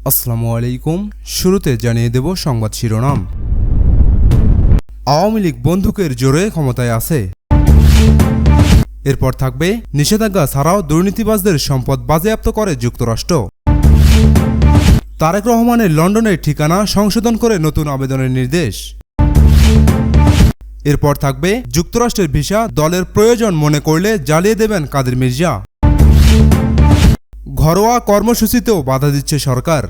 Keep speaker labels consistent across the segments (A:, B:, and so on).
A: আসসালামু আলাইকুম। শুরুতে জানিয়ে দেব সংবাদ শিরোনাম। আওয়ামী লীগ বন্দুকের জোরে ক্ষমতায় আছে। এরপর থাকবে নিষেধাজ্ঞা ছাড়াও দুর্নীতিবাজদের সম্পদ বাজেয়াপ্ত করে যুক্তরাষ্ট্র। তারেক রহমানের লন্ডনের ঠিকানা সংশোধন করে নতুন আবেদনের নির্দেশ। এরপর থাকবে যুক্তরাষ্ট্রের ভিসা দলের প্রয়োজন মনে করলে জ্বালিয়ে দেবেন কাদের মির্জা। ঘরোয়া কর্মসূচিতেও বাধা দিচ্ছে সরকার।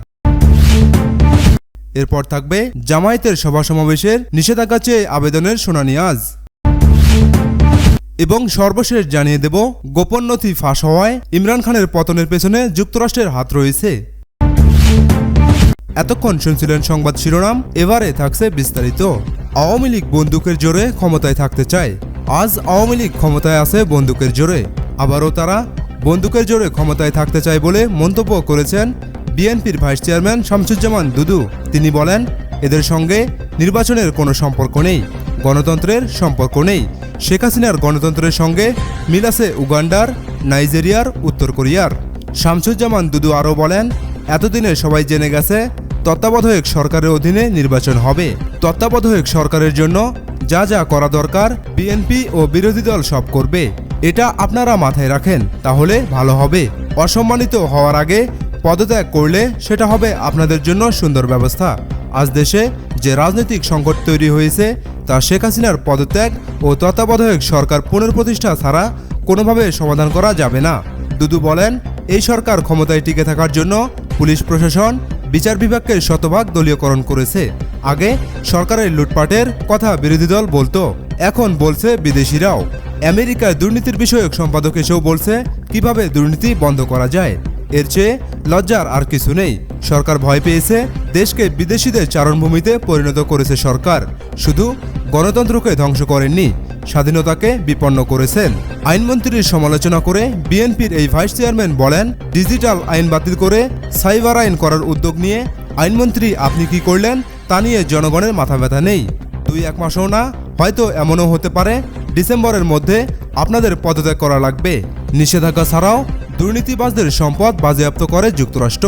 A: এরপর থাকবে জামায়াতের সভা সমাবেশের নিষেধাজ্ঞা চেয়ে আবেদনের শুনানি আজ। এবং সর্বশেষ জানিয়ে দেব গোপন নথি ফাঁস হওয়ায় ইমরান খানের পতনের পেছনে যুক্তরাষ্ট্রের হাত রয়েছে। এতক্ষণ শুনছিলেন সংবাদ শিরোনাম, এবারে থাকছে বিস্তারিত। আওয়ামী লীগ বন্দুকের জোরে ক্ষমতায় থাকতে চায়। আজ আওয়ামী লীগ ক্ষমতায় আছে বন্দুকের জোরে। আবারও তারা বন্দুকের জোরে ক্ষমতায় থাকতে চায় বলে মন্তব্য করেছেন বিএনপির ভাইস চেয়ারম্যান শামসুজ্জামান দুদু। তিনি বলেন, এদের সঙ্গে নির্বাচনের কোনো সম্পর্ক নেই, গণতন্ত্রের সম্পর্ক নেই। শেখ হাসিনার গণতন্ত্রের সঙ্গে মিল আছে উগান্ডার, নাইজেরিয়ার, উত্তর কোরিয়ার। শামসুজ্জামান দুদু আরও বলেন, এতদিনে সবাই জেনে গেছে তত্ত্বাবধায়ক সরকারের অধীনে নির্বাচন হবে। তত্ত্বাবধায়ক সরকারের জন্য যা যা করা দরকার বিএনপি ও বিরোধী দল সব করবে। এটা আপনারা মাথায় রাখেন, তাহলে ভালো হবে। অসম্মানিত হওয়ার আগে পদত্যাগ করলে সেটা হবে আপনাদের জন্য সুন্দর ব্যবস্থা। আজ দেশে যে রাজনৈতিক সংকট তৈরি হয়েছে তা শেখ হাসিনার পদত্যাগ ও তত্ত্বাবধায়ক সরকার পুনর্প্রতিষ্ঠা ছাড়া কোনোভাবে সমাধান করা যাবে না। দুদু বলেন, এই সরকার ক্ষমতায় টিকে থাকার জন্য পুলিশ প্রশাসন, বিচার বিভাগকে শতভাগ দলীয়করণ করেছে। আগে সরকারের লুটপাটের কথা বিরোধী দল বলতো, এখন বলছে বিদেশিরাও। আমেরিকায় দুর্নীতির বিষয়ক সম্পাদক এসেও বলছে কিভাবে দুর্নীতি বন্ধ করা যায়। এর চেয়ে লজ্জার আর কিছু নেই। সরকার ভয় পেয়েছে, দেশকে বিদেশিদের চারণভূমিতে পরিণত করেছে সরকার। শুধু গণতন্ত্রকে ধ্বংস করেননি, স্বাধীনতাকে বিপন্ন করেছেন। আইনমন্ত্রীর সমালোচনা করে বিএনপির এই ভাইস চেয়ারম্যান বলেন, ডিজিটাল আইন বাতিল করে সাইবার আইন করার উদ্যোগ নিয়ে আইনমন্ত্রী আপনি কি করলেন তা নিয়ে জনগণের মাথা ব্যথা নেই। 2-1 মাসও না, হয়তো এমনও হতে পারে ডিসেম্বরের মধ্যে আপনাদের পদত্যাগ করা লাগবে। নিষেধাজ্ঞা ছাড়াও দুর্নীতিবাজদের সম্পদ বাজেয়াপ্ত করে যুক্তরাষ্ট্র।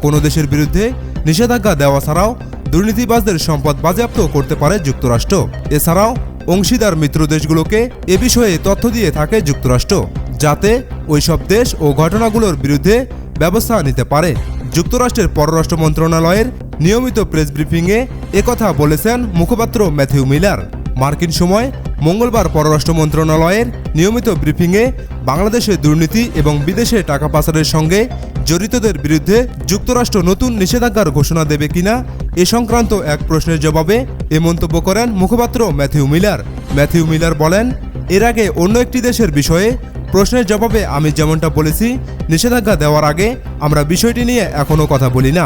A: কোনো দেশের বিরুদ্ধে নিষেধাজ্ঞা দেওয়া ছাড়াও দুর্নীতিবাজদের সম্পদ বাজেয়াপ্ত করতে পারে যুক্তরাষ্ট্র। এছাড়াও অংশীদার মিত্র দেশগুলোকে এ বিষয়ে তথ্য দিয়ে থাকে যুক্তরাষ্ট্র, যাতে ওইসব দেশ ও ঘটনাগুলোর বিরুদ্ধে ব্যবস্থা নিতে পারে। যুক্তরাষ্ট্রের পররাষ্ট্র মন্ত্রণালয়ের নিয়মিত প্রেস ব্রিফিংয়ে একথা বলেছেন মুখপাত্র ম্যাথিউ মিলার। মার্কিন সময় মঙ্গলবার পররাষ্ট্র মন্ত্রণালয়ের নিয়মিত ব্রিফিংয়ে বাংলাদেশে দুর্নীতি এবং বিদেশে টাকা পাচারের সঙ্গে জড়িতদের বিরুদ্ধে যুক্তরাষ্ট্র নতুন নিষেধাজ্ঞার ঘোষণা দেবে কিনা এ সংক্রান্ত এক প্রশ্নের জবাবে এ মন্তব্য করেন মুখপাত্র ম্যাথিউ মিলার। ম্যাথিউ মিলার বলেন, এর আগে অন্য একটি দেশের বিষয়ে প্রশ্নের জবাবে আমি যেমনটা বলেছি, নিষেধাজ্ঞা দেওয়ার আগে আমরা বিষয়টি নিয়ে এখনও কথা বলি না।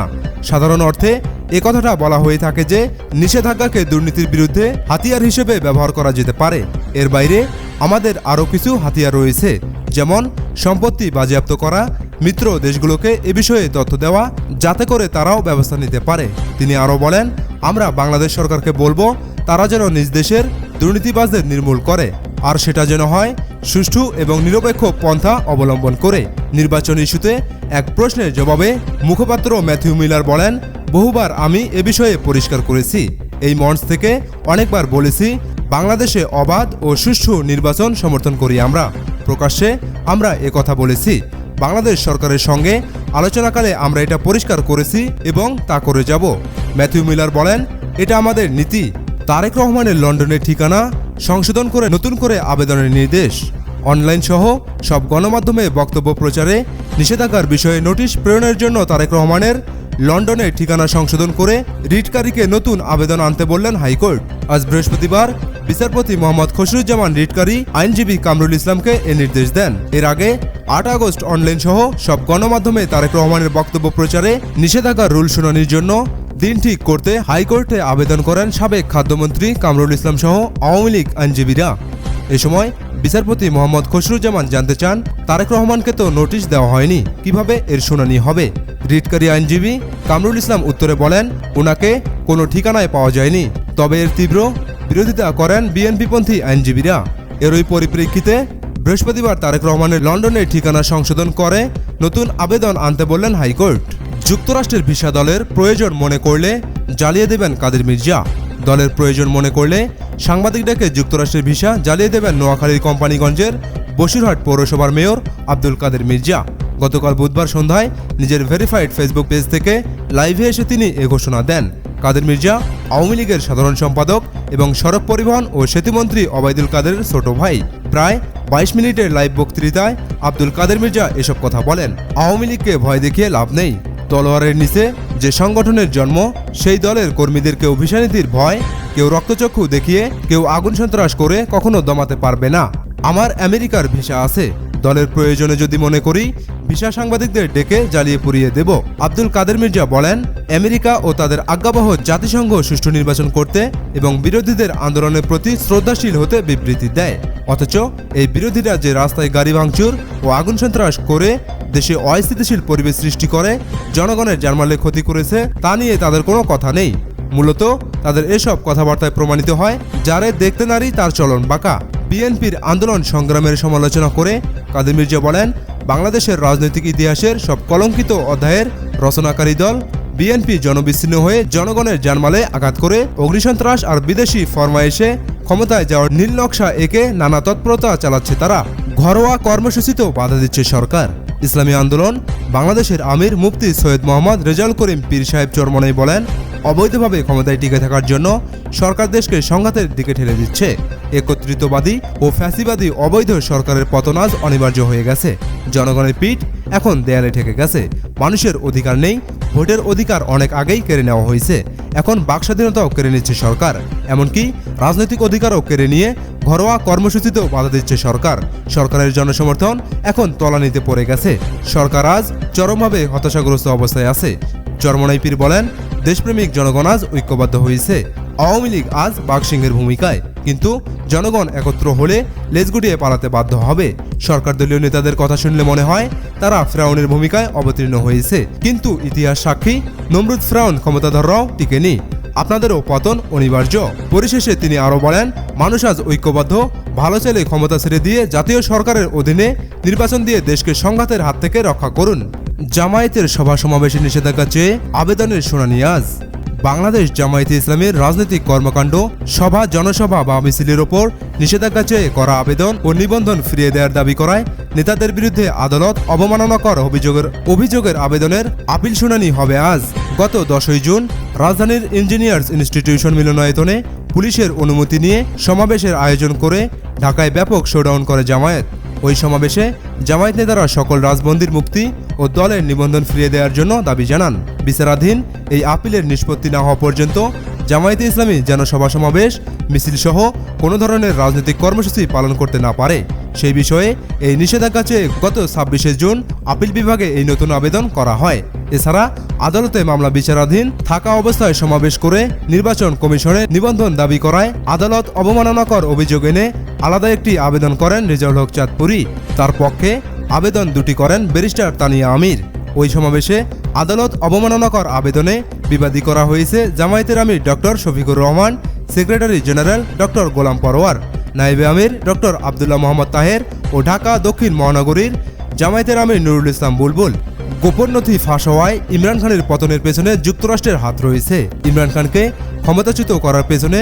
A: সাধারণ অর্থে এ কথাটা বলা হয়ে থাকে যে নিষেধাজ্ঞাকে দুর্নীতির বিরুদ্ধে হাতিয়ার হিসেবে ব্যবহার করা যেতে পারে। এর বাইরে আমাদের আরও কিছু হাতিয়ার রয়েছে, যেমন সম্পত্তি বাজেয়াপ্ত করা, মিত্র দেশগুলোকে এ বিষয়ে তথ্য দেওয়া, যাতে করে তারাও ব্যবস্থা নিতে পারে। তিনি আরও বলেন, আমরা বাংলাদেশ সরকারকে বলবো তারা যেন নিজ দেশের দুর্নীতিবাজদের নির্মূল করে, আর সেটা যেন হয় সুষ্ঠু এবং নিরপেক্ষ পন্থা অবলম্বন করে। নির্বাচন ইস্যুতে এক প্রশ্নের জবাবে মুখপাত্র ম্যাথিউ মিলার বলেন, বহুবার আমি এ বিষয়ে পরিষ্কার করেছি। এই মঞ্চ থেকে অনেকবার বলেছি, বাংলাদেশে অবাধ ও সুষ্ঠু নির্বাচন সমর্থন করি আমরা। প্রকাশ্যে আমরা কথা বলেছি। বাংলাদেশ সরকারের সঙ্গে আলোচনাকালে আমরা এটা পরিষ্কার করেছি এবং তা করে যাব। ম্যাথিউ মিলার বলেন, এটা আমাদের নীতি। তারেক রহমানের লন্ডনের ঠিকানা সংশোধন করে নতুন করে আবেদনের নির্দেশ। অনলাইন সহ সব গণমাধ্যমে বক্তব্য প্রচারে নিষেধাজ্ঞার বিষয়ে নোটিশ প্রেরণের জন্য তারেক রহমানের লন্ডনের ঠিকানা সংশোধন করে রিটকারীকে নতুন আবেদন আনতে বললেন হাইকোর্ট। আজ বৃহস্পতিবার বিচারপতি মোহাম্মদ খসরুজ্জামান রিটকারী আইনজীবী কামরুল ইসলামকে এ নির্দেশ দেন। এর আগে 8 আগস্ট অনলাইন সহ সব গণমাধ্যমে তারেক রহমানের বক্তব্য প্রচারে নিষেধাজ্ঞার রুল শুনানির জন্য দিন ঠিক করতে হাইকোর্টে আবেদন করেন সাবেক খাদ্যমন্ত্রী কামরুল ইসলাম সহ আওয়ামী লীগ আইনজীবীরা। এ সময় বিচারপতি মোহাম্মদ খসরুজ্জামান জানতে চান, তারেক রহমানকে তো নোটিশ দেওয়া হয়নি, কিভাবে এর শুনানি হবে? রিটকারী আইনজীবী কামরুল ইসলাম উত্তরে বলেন, ওনাকে কোনো ঠিকানায় পাওয়া যায়নি, তবে এর তীব্র বিরোধিতা করেন বিএনপিপন্থী আইনজীবীরা। এরই পরিপ্রেক্ষিতে বৃহস্পতিবার তারেক রহমানের লন্ডনের ঠিকানা সংশোধন করে নতুন আবেদন আনতে বললেন হাইকোর্ট। যুক্তরাষ্ট্রের ভিসা দলের প্রয়োজন মনে করলে জ্বালিয়ে দেবেন কাদের মির্জা। দলের প্রয়োজন মনে করলে সাংবাদিক ডেকে যুক্তরাষ্ট্রের ভিসা জ্বালিয়ে দেবেন নোয়াখালীর কোম্পানিগঞ্জের বসিরহাট পৌরসভার মেয়র আব্দুল কাদের মির্জা। গতকাল বুধবার সন্ধ্যায় নিজের ভেরিফাইড ফেসবুক পেজ থেকে লাইভে এসে তিনি এ ঘোষণা দেন। কাদের মির্জা আওয়ামী লীগের সাধারণ সম্পাদক এবং সড়ক পরিবহন ও সেতুমন্ত্রী ওবায়দুল কাদেরের ছোট ভাই। প্রায় 22 মিনিটের লাইভ বক্তৃতায় আব্দুল কাদের মির্জা এসব কথা বলেন। আওয়ামী লীগকে ভয় দেখিয়ে লাভ নেই। তলোয়ারের নিচে যে সংগঠনের জন্ম, সেই দলের কর্মীদের কেউ ভিসানীতির ভয়, কেউ রক্তচক্ষু দেখিয়ে, কেউ আগুন সন্ত্রাস করে কখনো দমাতে পারবে না। আমার আমেরিকার ভিসা আছে, দলের প্রয়োজনে যদি মনে করি ভিসা সাংবাদিকদের ডেকে জ্বালিয়ে পুড়িয়ে দেব। আব্দুল কাদের মির্জা বলেন, আমেরিকা ও তাদের আজ্ঞাবহ জাতিসংঘ সুষ্ঠু নির্বাচন করতে এবং বিরোধীদের আন্দোলনের প্রতি শ্রদ্ধাশীল হতে বিবৃতি দেয়। অথচ এই বিরোধীরা যে রাস্তায় গাড়ি ভাঙচুর ও আগুন সন্ত্রাস করে দেশে অস্থিতিশীল পরিবেশ সৃষ্টি করে জনগণের জানমালের ক্ষতি করেছে, তা নিয়ে তাদের কোনো কথা নেই। মূলত তাদের এসব কথাবার্তায় প্রমাণিত হয় যারে দেখতে নারী তার চলন বাঁকা। বিএনপির আন্দোলন সংগ্রামের সমালোচনা করে কাদের মির্জা বলেন, বাংলাদেশের রাজনৈতিক ইতিহাসের সব কলঙ্কিত অধ্যায়ের রচনাকারী দল বিএনপি জনবিচ্ছিন্ন হয়ে জনগণের জানমালে আঘাত করে অগ্নিসন্ত্রাস আর বিদেশি ফরমায়েশে ক্ষমতায় যাওয়ার নীল নকশা এঁকে নানা তৎপরতা চালাচ্ছে তারা। ঘরোয়া কর্মসূচিতেও বাধা দিচ্ছে সরকার। ইসলামী আন্দোলন বাংলাদেশের আমির মুফতি সৈয়দ মোহাম্মদ রেজাউল করিম পীর সাহেব চরমনাই বলেন, অবৈধভাবে ক্ষমতায় টিকে থাকার জন্য সরকার দেশকে সংঘাতের দিকে ঠেলে দিচ্ছে। একত্রিতবাদী ও ফ্যাসিবাদী অবৈধ সরকারের পতন আজ অনিবার্য হয়ে গেছে। জনগণের পিঠ এখন দেয়ালে ঠেকে গেছে। মানুষের অধিকার নেই, ভোটের অধিকার অনেক আগেই কেড়ে নেওয়া হয়েছে। এখন বাকস্বাধীনতাও কেড়ে নিচ্ছে সরকার, এমনকি রাজনৈতিক অধিকারও কেড়ে নিয়ে ঘরোয়া কর্মসূচিতেও বাধা দিচ্ছে সরকার। সরকারের জনসমর্থন এখন তলানিতে পড়ে গেছে। সরকার আজ চরমভাবে হতাশাগ্রস্ত অবস্থায় আছে। চরমনাই পীর বলেন, দেশপ্রেমিক জনগণ আজ ঐক্যবদ্ধ হয়েছে। আওয়ামী লীগ আজ বাঘসিংহের ভূমিকায়, কিন্তু জনগণ একত্র হলে লেজ গুটিয়ে পালাতে বাধ্য হবে। সরকার দলীয় নেতাদের কথা শুনলে মনে হয় তারা ফেরাউনের ভূমিকায় অবতীর্ণ হয়েছে, কিন্তু ইতিহাস সাক্ষী নমরুদ ফেরাউন ক্ষমতাধররাও টিকেনি। আপনাদেরও পতন অনিবার্য। পরিশেষে তিনি আরও বলেন, মানুষ আজ ঐক্যবদ্ধ। ভালো চাইলে ক্ষমতা ছেড়ে দিয়ে জাতীয় সরকারের অধীনে নির্বাচন দিয়ে দেশকে সংঘাতের হাত থেকে রক্ষা করুন। জামায়াতের সভা সমাবেশে নিষেধাজ্ঞা চেয়ে আবেদনের শুনানি আজ। বাংলাদেশ জামায়াতে ইসলামের রাজনৈতিক কর্মকাণ্ড, সভা, জনসভা বা মিছিলের ওপর নিষেধাজ্ঞা চেয়ে করা আবেদন ও নিবন্ধন ফিরিয়ে দেওয়ার দাবি করায় নেতাদের বিরুদ্ধে আদালত অবমাননাকর অভিযোগের আবেদনের আপিল শুনানি হবে আজ। গত 10ই জুন রাজধানীর ইঞ্জিনিয়ার্স ইনস্টিটিউশন মিলনায়তনে পুলিশের অনুমতি নিয়ে সমাবেশের আয়োজন করে ঢাকায় ব্যাপক শোডাউন করে জামায়াত। ওই সমাবেশে জামায়াত নেতারা সকল রাজবন্দীর মুক্তি ও দলের নিবন্ধন ফিরিয়ে দেওয়ার জন্য দাবি জানান। বিচারাধীন এই আপিলের নিষ্পত্তি না হওয়া পর্যন্ত জামায়াতে ইসলামী যেন সভা সমাবেশ, মিছিল সহ কোনো ধরনের রাজনৈতিক কর্মসূচি পালন করতে না পারে, সেই বিষয়ে এই নিষেধাজ্ঞা চেয়ে গত 26শে জুন আপিল বিভাগে এই নতুন আবেদন করা হয়। এছাড়া আদালতে মামলা বিচারাধীন থাকা অবস্থায় সমাবেশ করে নির্বাচন কমিশনে নিবন্ধন দাবি করায় আদালত অবমাননাকর অভিযোগ এনে আলাদা একটি আবেদন করেন রেজাউল হক চাঁদপুরী। তার পক্ষে আবেদন দুটি করেন ব্যারিস্টার তানিয়া আমির। ওই সমাবেশে আদালত অবমাননাকর আবেদনে বিবাদী করা হয়েছে জামায়াতের আমির doctor Shafiqur Rahman, secretary general doctor Golam Parwar, নায়েবে আমির ডক্টর আবদুল্লাহ মোহাম্মদ তাহের ও ঢাকা দক্ষিণ মহানগরীর জামায়াতের আমির নুরুল ইসলাম বুলবুল। গোপন নথি ফাঁস হওয়ায় ইমরান খানের পতনের পেছনে যুক্তরাষ্ট্রের হাত রয়েছে। ইমরান খানকে ক্ষমতাচ্যুত করার পেছনে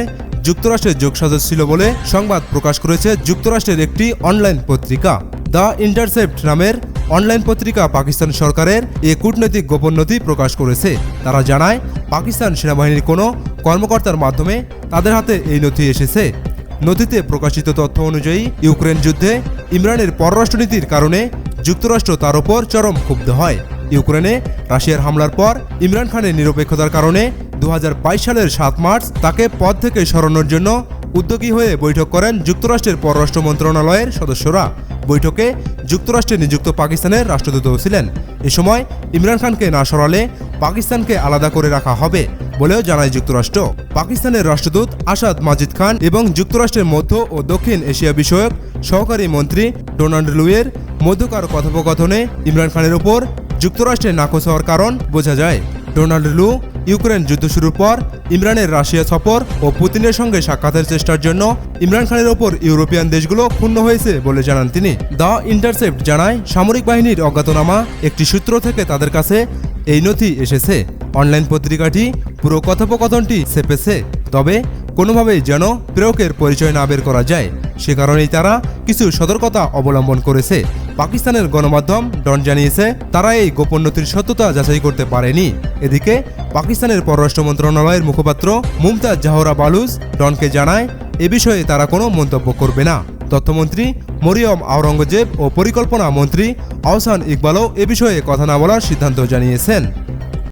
A: যুক্তরাষ্ট্রের যোগসাজশ ছিল বলে সংবাদ প্রকাশ করেছে যুক্তরাষ্ট্রের একটি অনলাইন পত্রিকা। দ্য ইন্টারসেপ্ট নামের অনলাইন পত্রিকা পাকিস্তান সরকারের এ কূটনৈতিক গোপন নথি প্রকাশ করেছে। তারা জানায়, পাকিস্তান সেনাবাহিনীর কোনো কর্মকর্তার মাধ্যমে তাদের হাতে এই নথি এসেছে। নথিতে প্রকাশিত তথ্য অনুযায়ী ইউক্রেন যুদ্ধে ইমরানের পররাষ্ট্রনীতির কারণে যুক্তরাষ্ট্র তার ওপর চরম ক্ষুব্ধ হয়। ইউক্রেনে রাশিয়ার হামলার পর ইমরান খানের নিরপেক্ষতার কারণে 2022 সালের 7 মার্চ তাকে পদ থেকে সরানোর জন্য উদ্যোগী হয়ে বৈঠক করেন যুক্তরাষ্ট্রের পররাষ্ট্র মন্ত্রণালয়ের সদস্যরা। বৈঠকে যুক্তরাষ্ট্রে নিযুক্ত পাকিস্তানের রাষ্ট্রদূতও ছিলেন। এ সময় ইমরান খানকে না সরালে পাকিস্তানকে আলাদা করে রাখা হবে বলেও জানায় যুক্তরাষ্ট্র। পাকিস্তানের রাষ্ট্রদূত আসাদ মাজিদ খান এবং যুক্তরাষ্ট্রের মধ্য ও দক্ষিণ এশিয়া বিষয়ক সহকারী মন্ত্রী ডোনাল্ড লুয়ের মধ্যকার কথোপকথনে ইমরান খানের ওপর যুক্তরাষ্ট্রের নাকচ হওয়ার কারণ বোঝা যায়। ডোনাল্ড লু ইউক্রেন যুদ্ধ শুরুর পর ইমরানের রাশিয়া সফর ও পুতিনের সঙ্গে সাক্ষাতের চেষ্টার জন্য ইমরান খানের ওপর ইউরোপিয়ান দেশগুলো ক্ষুণ্ণ হয়েছে বলে জানান তিনি। দ্য ইন্টারসেপ্ট জানায়, সামরিক বাহিনীর অজ্ঞাতনামা একটি সূত্র থেকে তাদের কাছে এই নথি এসেছে। অনলাইন পত্রিকাটি পুরো কথোপকথনটি ছেপেছে, তবে কোনোভাবেই যেন প্রেরকের পরিচয় না বের করা যায়, সে কারণেই তারা কিছু সতর্কতা অবলম্বন করেছে। পাকিস্তানের গণমাধ্যম ডন জানিয়েছে তারা এই গোপন নথির সত্যতা যাচাই করতে পারেনি। এদিকে পাকিস্তানের পররাষ্ট্র মন্ত্রণালয়ের মুখপাত্র মুমতাজ জাহরা বালুচ ডনকে জানায় এ বিষয়ে তারা কোনো মন্তব্য করবে না। তথ্যমন্ত্রী মরিয়ম আওরঙ্গজেব ও পরিকল্পনা মন্ত্রী আহসান ইকবালও এ বিষয়ে কথা না বলার সিদ্ধান্ত জানিয়েছেন।